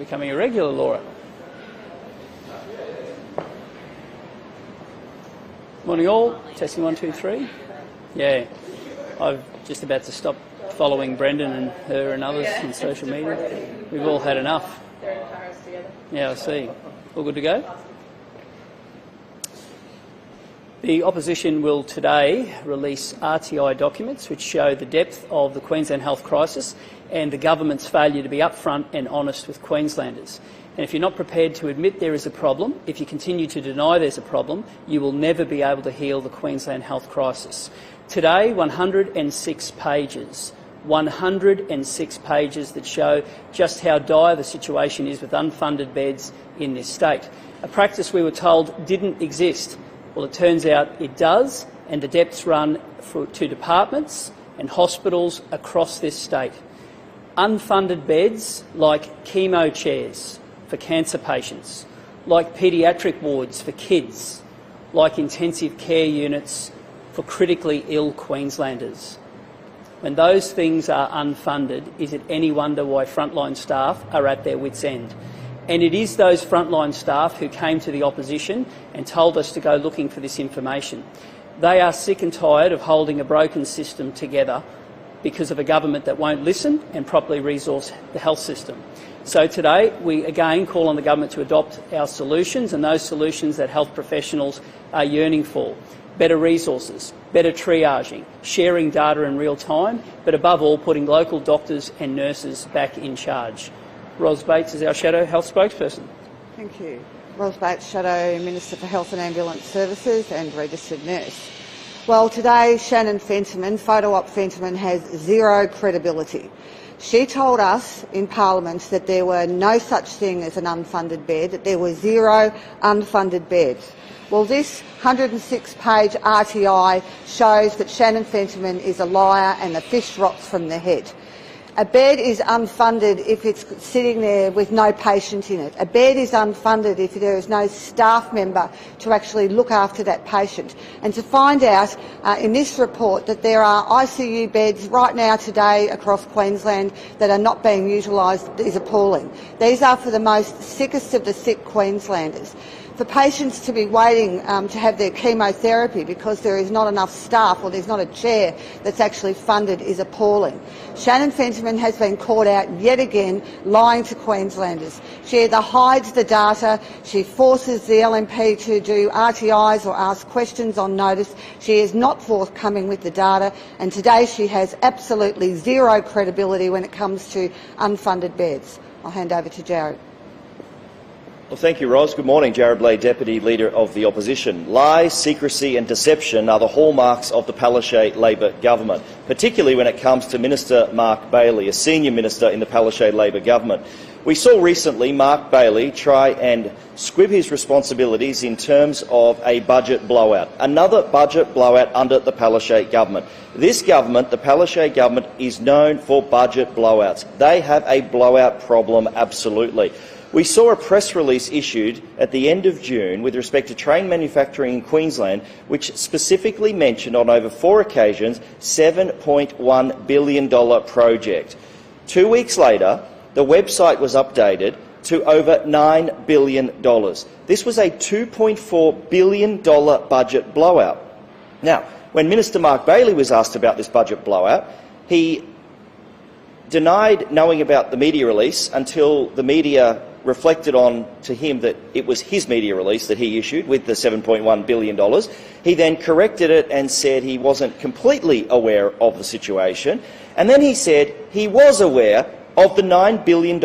becoming a regular, Laura. Morning all. Testing 1, 2, 3. Yeah, I'm just about to stop following Brendan and her and others on social media. We've all had enough. They're in Paris together. Yeah, I see. All good to go? The opposition will today release RTI documents which show the depth of the Queensland health crisis and the government's failure to be upfront and honest with Queenslanders. And if you're not prepared to admit there is a problem, if you continue to deny there's a problem, you will never be able to heal the Queensland health crisis. Today, 106 pages. 106 pages that show just how dire the situation is with unfunded beds in this state. A practice we were told didn't exist. Well, it turns out it does, and the debts run to departments and hospitals across this state. Unfunded beds like chemo chairs for cancer patients, like paediatric wards for kids, like intensive care units for critically ill Queenslanders. When those things are unfunded, is it any wonder why frontline staff are at their wits' end? And it is those frontline staff who came to the opposition and told us to go looking for this information. They are sick and tired of holding a broken system together because of a government that won't listen and properly resource the health system. So today we again call on the government to adopt our solutions, and those solutions that health professionals are yearning for. Better resources, better triaging, sharing data in real time, but above all putting local doctors and nurses back in charge. Ros Bates is our Shadow Health spokesperson. Thank you. Ros Bates, Shadow Minister for Health and Ambulance Services and registered nurse. Well, today Shannon Fentiman, photo op Fentiman, has zero credibility. She told us in Parliament that there were no such thing as an unfunded bed, that there were zero unfunded beds. Well, this 106-page RTI shows that Shannon Fentiman is a liar and the fish rots from the head. A bed is unfunded if it's sitting there with no patient in it. A bed is unfunded if there is no staff member to actually look after that patient. And to find out in this report that there are ICU beds right now today across Queensland that are not being utilised is appalling. These are for the most sickest of the sick Queenslanders. For patients to be waiting to have their chemotherapy because there is not enough staff or there's not a chair that's actually funded is appalling. Shannon Fentiman has been caught out yet again lying to Queenslanders. She either hides the data, she forces the LNP to do RTIs or ask questions on notice. She is not forthcoming with the data, and today she has absolutely zero credibility when it comes to unfunded beds. I'll hand over to Jarrod. Well, thank you, Ros. Good morning. Jarrod Bleijie, Deputy Leader of the Opposition. Lies, secrecy and deception are the hallmarks of the Palaszczuk Labor government, particularly when it comes to Minister Mark Bailey, a senior minister in the Palaszczuk Labor government. We saw recently Mark Bailey try and squib his responsibilities in terms of a budget blowout, another budget blowout under the Palaszczuk government. This government, the Palaszczuk government, is known for budget blowouts. They have a blowout problem, absolutely. We saw a press release issued at the end of June with respect to train manufacturing in Queensland, which specifically mentioned on over 4 occasions $7.1 billion project. 2 weeks later, the website was updated to over $9 billion. This was a $2.4 billion budget blowout. Now, when Minister Mark Bailey was asked about this budget blowout, he denied knowing about the media release until the media reflected on to him that it was his media release that he issued with the $7.1 billion. He then corrected it and said he wasn't completely aware of the situation. And then he said he was aware of the $9 billion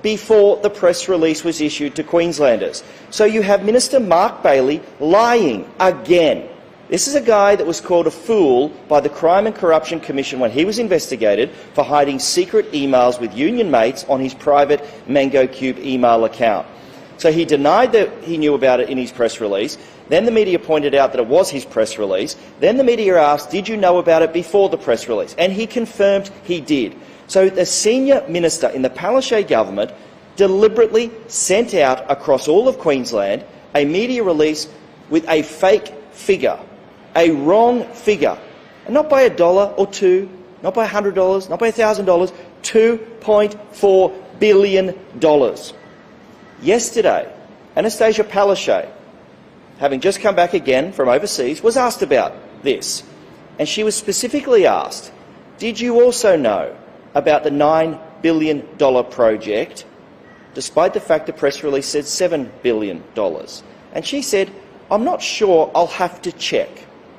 before the press release was issued to Queenslanders. So you have Minister Mark Bailey lying again. This is a guy that was called a fool by the Crime and Corruption Commission when he was investigated for hiding secret emails with union mates on his private Mango Cube email account. So he denied that he knew about it in his press release. Then the media pointed out that it was his press release. Then the media asked, did you know about it before the press release? And he confirmed he did. So the senior minister in the Palaszczuk government deliberately sent out across all of Queensland a media release with a fake figure, a wrong figure, and not by $1 or $2, not by $100, not by $1,000, $2.4 billion. Yesterday, Anastasia Palaszczuk, having just come back again from overseas, was asked about this. And she was specifically asked, did you also know about the $9 billion project, despite the fact the press release said $7 billion? And she said, I'm not sure, I'll have to check.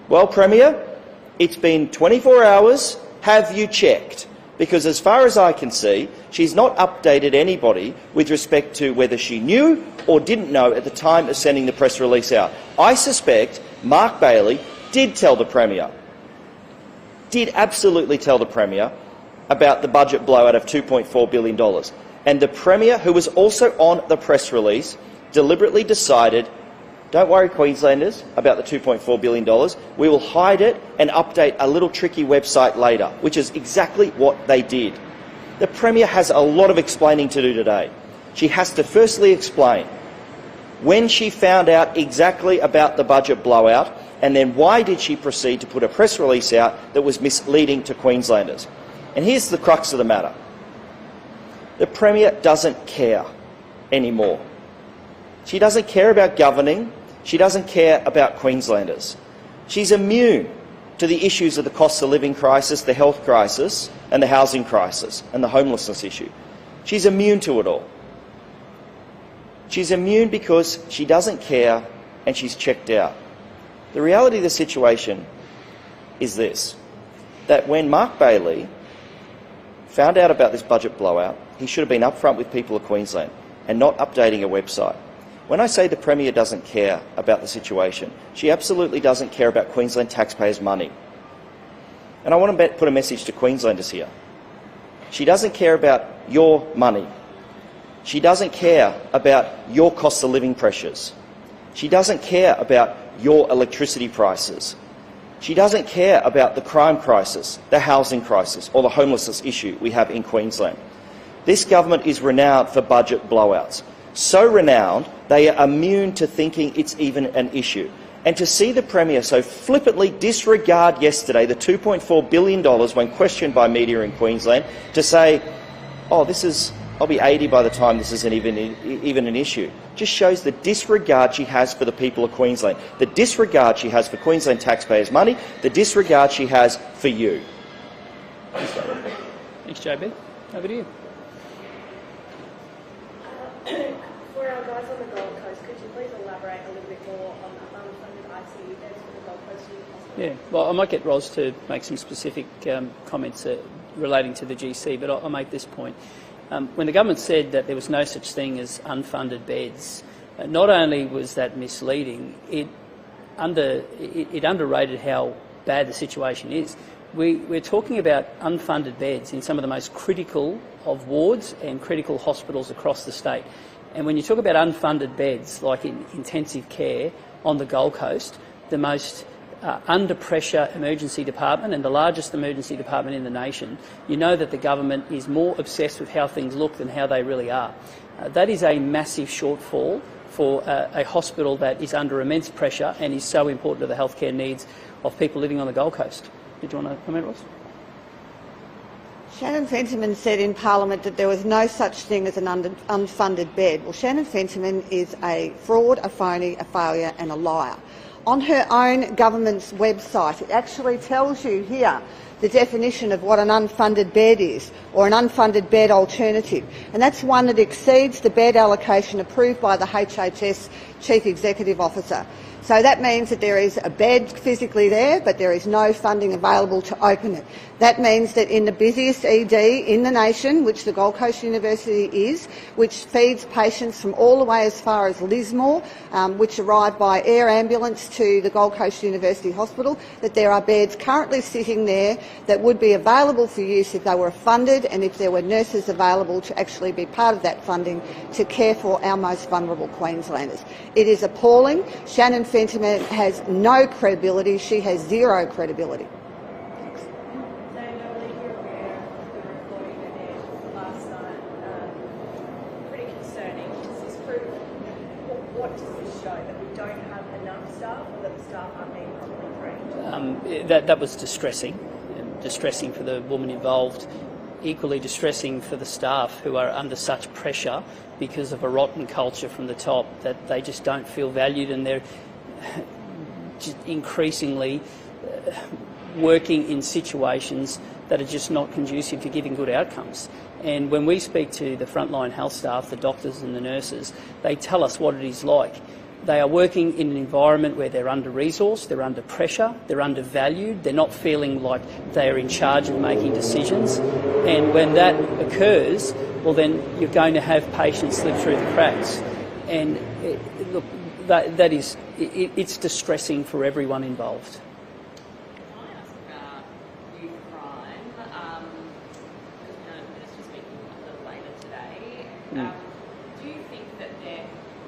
Well, Premier, it's been 24 hours. Have you checked? Because as far as I can see, she's not updated anybody with respect to whether she knew or didn't know at the time of sending the press release out. I suspect Mark Bailey did tell the Premier, did absolutely tell the Premier about the budget blowout of $2.4 billion. And the Premier, who was also on the press release, deliberately decided, don't worry, Queenslanders, about the $2.4 billion. We will hide it and update a little tricky website later, which is exactly what they did. The Premier has a lot of explaining to do today. She has to firstly explain when she found out exactly about the budget blowout, and then why did she proceed to put a press release out that was misleading to Queenslanders. And here's the crux of the matter. The Premier doesn't care anymore. She doesn't care about governing. She doesn't care about Queenslanders. She's immune to the issues of the cost of living crisis, the health crisis, and the housing crisis, and the homelessness issue. She's immune to it all. She's immune because she doesn't care and she's checked out. The reality of the situation is this, that when Mark Bailey found out about this budget blowout, he should have been upfront with people of Queensland and not updating a website. When I say the Premier doesn't care about the situation, she absolutely doesn't care about Queensland taxpayers' money. And I want to put a message to Queenslanders here. She doesn't care about your money. She doesn't care about your cost of living pressures. She doesn't care about your electricity prices. She doesn't care about the crime crisis, the housing crisis, or the homelessness issue we have in Queensland. This government is renowned for budget blowouts. So renowned, they are immune to thinking it's even an issue. And to see the Premier so flippantly disregard yesterday the $2.4 billion when questioned by media in Queensland, to say, oh, I'll be 80 by the time this isn't even an issue, just shows the disregard she has for the people of Queensland, the disregard she has for Queensland taxpayers' money, the disregard she has for you. Thanks, JB. Over to you. For our guys on the Gold Coast, could you please elaborate a little bit more on the unfunded ICU beds for the Gold Coast University Hospital? Yeah, well, I might get Ros to make some specific comments relating to the GC, but I'll make this point. When the government said that there was no such thing as unfunded beds, not only was that misleading, it underrated how bad the situation is. We're talking about unfunded beds in some of the most critical of wards and critical hospitals across the state. And when you talk about unfunded beds, like in intensive care on the Gold Coast, the most under pressure emergency department and the largest emergency department in the nation, you know that the government is more obsessed with how things look than how they really are. That is a massive shortfall for a hospital that is under immense pressure and is so important to the healthcare needs of people living on the Gold Coast. Did you want to comment, Ross? Shannon Fentiman said in Parliament that there was no such thing as an unfunded bed. Well, Shannon Fentiman is a fraud, a phony, a failure and a liar. On her own government's website, it actually tells you here the definition of what an unfunded bed is, or an unfunded bed alternative. And that's one that exceeds the bed allocation approved by the HHS Chief Executive Officer. So that means that there is a bed physically there, but there is no funding available to open it. That means that in the busiest ED in the nation, which the Gold Coast University is, which feeds patients from all the way as far as Lismore, which arrive by air ambulance to the Gold Coast University Hospital, that there are beds currently sitting there that would be available for use if they were funded and if there were nurses available to actually be part of that funding to care for our most vulnerable Queenslanders. It is appalling. Shannon Fentiman has no credibility. She has zero credibility. What does this show? That we don't have enough staff, or that the staff aren't being properly trained? That was distressing for the woman involved. equally distressing for the staff who are under such pressure because of a rotten culture from the top, that they just don't feel valued, and they're just increasingly working in situations that are just not conducive to giving good outcomes. And when we speak to the frontline health staff, the doctors and the nurses, they tell us what it is like. They are working in an environment where they're under-resourced, they're under pressure, they're undervalued, they're not feeling like they're in charge of making decisions. And when that occurs, well, then you're going to have patients slip through the cracks. And look, it's distressing for everyone involved. Can I ask about youth crime? Because the Minister's speaking a little later today. Do you think that their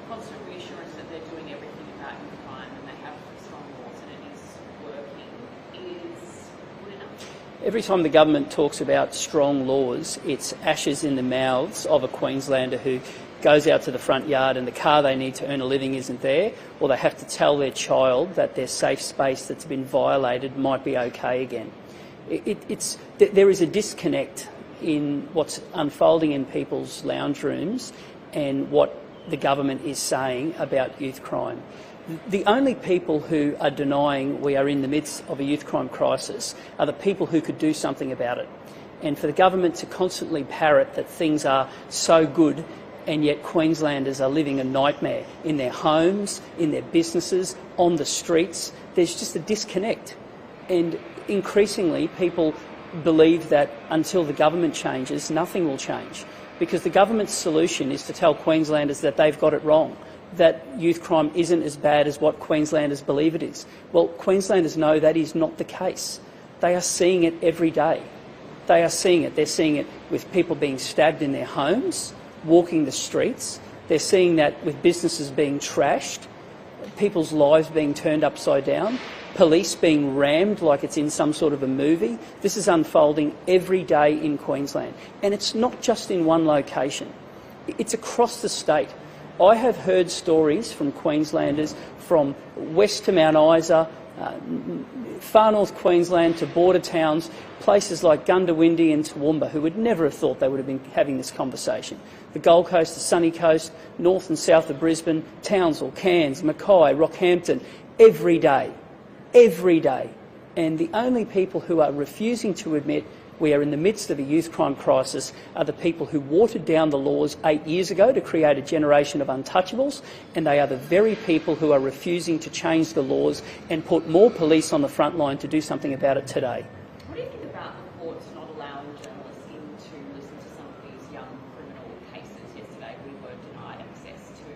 constant reassurance that they're doing everything about youth crime and they have strong laws and it is working is good enough? Every time the government talks about strong laws, it's ashes in the mouths of a Queenslander who goes out to the front yard and the car they need to earn a living isn't there, or they have to tell their child that their safe space that's been violated might be okay again. There is a disconnect in what's unfolding in people's lounge rooms and what the government is saying about youth crime. The only people who are denying we are in the midst of a youth crime crisis are the people who could do something about it. And for the government to constantly parrot that things are so good, and yet Queenslanders are living a nightmare in their homes, in their businesses, on the streets, there's just a disconnect. And increasingly people believe that until the government changes, nothing will change, because the government's solution is to tell Queenslanders that they've got it wrong, that youth crime isn't as bad as what Queenslanders believe it is. Well, Queenslanders know that is not the case. They are seeing it every day. They are seeing it. They're seeing it with people being stabbed in their homes, walking the streets. They're seeing that with businesses being trashed, people's lives being turned upside down, police being rammed like it's in some sort of a movie. This is unfolding every day in Queensland. And it's not just in one location. It's across the state. I have heard stories from Queenslanders from west to Mount Isa, far north Queensland to border towns, places like Gundawindi and Toowoomba, who would never have thought they would have been having this conversation. The Gold Coast, the Sunny Coast, north and south of Brisbane, Townsville, Cairns, Mackay, Rockhampton, every day. And the only people who are refusing to admit we are in the midst of a youth crime crisis are the people who watered down the laws 8 years ago to create a generation of untouchables, and they are the very people who are refusing to change the laws and put more police on the front line to do something about it today. What do you think about the courts not allowing journalists in to listen to some of these young criminal cases? Yesterday we were denied access to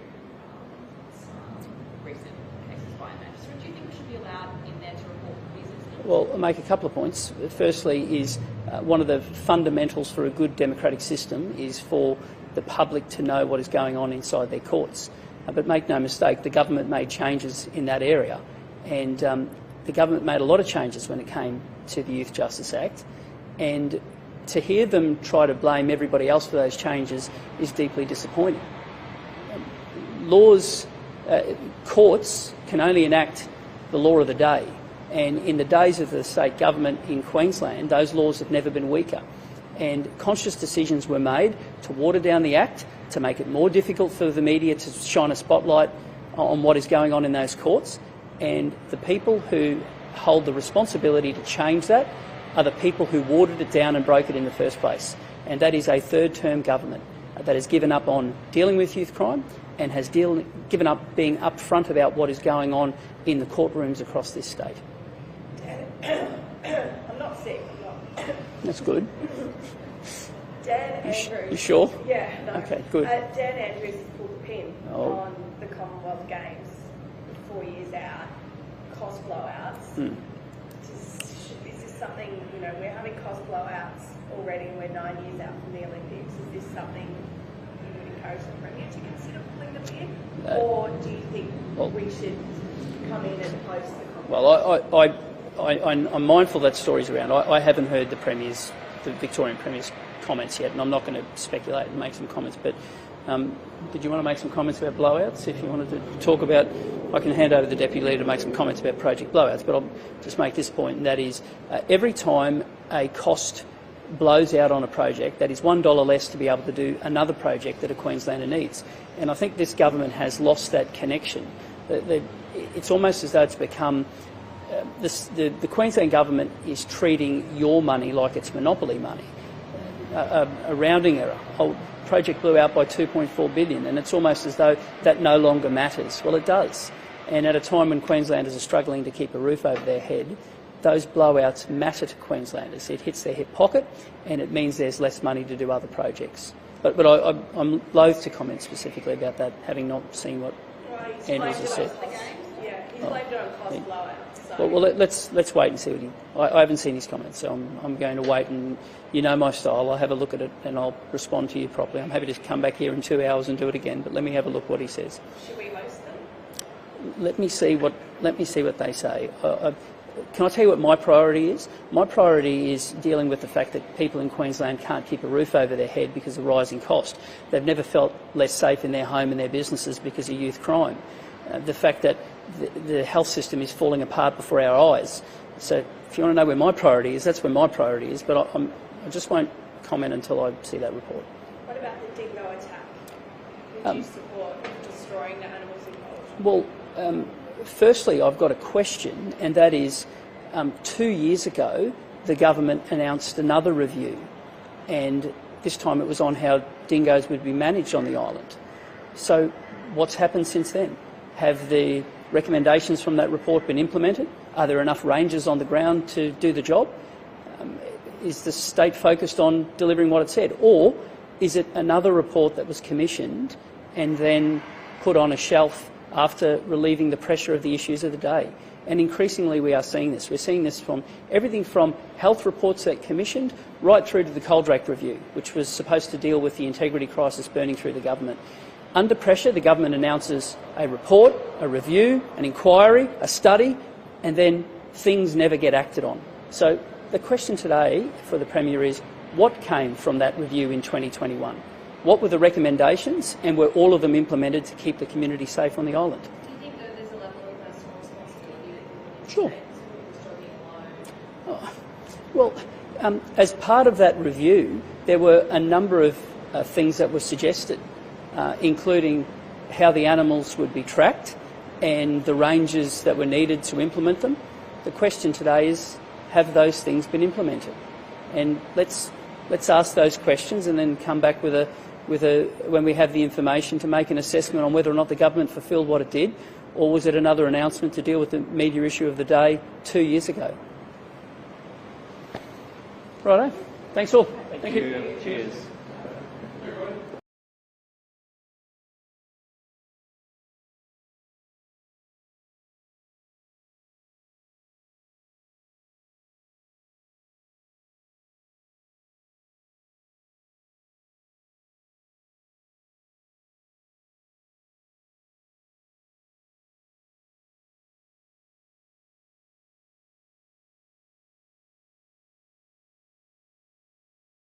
some recent cases by a magistrate. Do you think we should be allowed in there to report business? Well, I'll make a couple of points. Firstly is one of the fundamentals for a good democratic system is for the public to know what is going on inside their courts. But make no mistake, the government made changes in that area, and the government made a lot of changes when it came to the Youth Justice Act, and to hear them try to blame everybody else for those changes is deeply disappointing. Courts can only enact the law of the day. And in the days of the state government in Queensland, those laws have never been weaker. And conscious decisions were made to water down the Act, to make it more difficult for the media to shine a spotlight on what is going on in those courts. And the people who hold the responsibility to change that are the people who watered it down and broke it in the first place. And that is a third-term government that has given up on dealing with youth crime and has given up being upfront about what is going on in the courtrooms across this state. I'm not sick. I'm not. That's good. Dan Andrews. You sure? Yeah. No. Okay, good. Dan Andrews has pulled the pin on the Commonwealth Games 4 years out. Cost blowouts. Is this something, we're having cost blowouts already and we're 9 years out from the Olympics. Is this something you would encourage the Premier to consider pulling the pin? Or do you think we should come in and host the Commonwealth? Well, I'm mindful that story's around. I haven't heard the Victorian Premier's comments yet, and I'm not going to speculate and make some comments. But did you want to make some comments about blowouts? If you wanted to talk about, I can hand over to the Deputy Leader to make some comments about Project Blowouts. But I'll just make this point, and that is every time a cost blows out on a project, that is $1 less to be able to do another project that a Queenslander needs. And I think this government has lost that connection. It's almost as though it's become... the Queensland government is treating your money like it's monopoly money. A rounding error. A project blew out by $2.4 billion, and it's almost as though that no longer matters. Well, it does. And at a time when Queenslanders are struggling to keep a roof over their head, those blowouts matter to Queenslanders. It hits their hip pocket, and it means there's less money to do other projects. But I'm loath to comment specifically about that, having not seen what Andrews has said. Yeah, he's blamed it on cost blowouts. So. Well, let's wait and see what he... I haven't seen his comments, so I'm going to wait, and you know my style. I'll have a look at it and I'll respond to you properly. I'm happy to come back here in 2 hours and do it again, but let me have a look what he says. Should we host them? Let me see what they say. Can I tell you what my priority is? My priority is dealing with the fact that people in Queensland can't keep a roof over their head because of rising cost. They've never felt less safe in their home and their businesses because of youth crime. The fact that the health system is falling apart before our eyes. So if you want to know where my priority is, that's where my priority is, but I just won't comment until I see that report. What about the dingo attack? Would you support destroying the animals involved? Well, firstly, I've got a question, and that is 2 years ago the government announced another review, and this time it was on how dingoes would be managed on the island. So what's happened since then? Have the recommendations from that report been implemented? Are there enough rangers on the ground to do the job? Is the state focused on delivering what it said? Or is it another report that was commissioned and then put on a shelf after relieving the pressure of the issues of the day? And increasingly we are seeing this. We're seeing this from everything from health reports that commissioned right through to the Coldrake review, which was supposed to deal with the integrity crisis burning through the government. Under pressure, the government announces a report, a review, an inquiry, a study, and then things never get acted on. So the question today for the Premier is, what came from that review in 2021? What were the recommendations, and were all of them implemented to keep the community safe on the island? Do you think that there's a level of personal responsibility that Sure. oh. Well, as part of that review, there were a number of things that were suggested, including how the animals would be tracked and the ranges that were needed to implement them. The question today is, have those things been implemented? And let's ask those questions and then come back with when we have the information to make an assessment on whether or not the government fulfilled what it did, or was it another announcement to deal with the media issue of the day 2 years ago. Righto. Thanks all. Thank you. Cheers.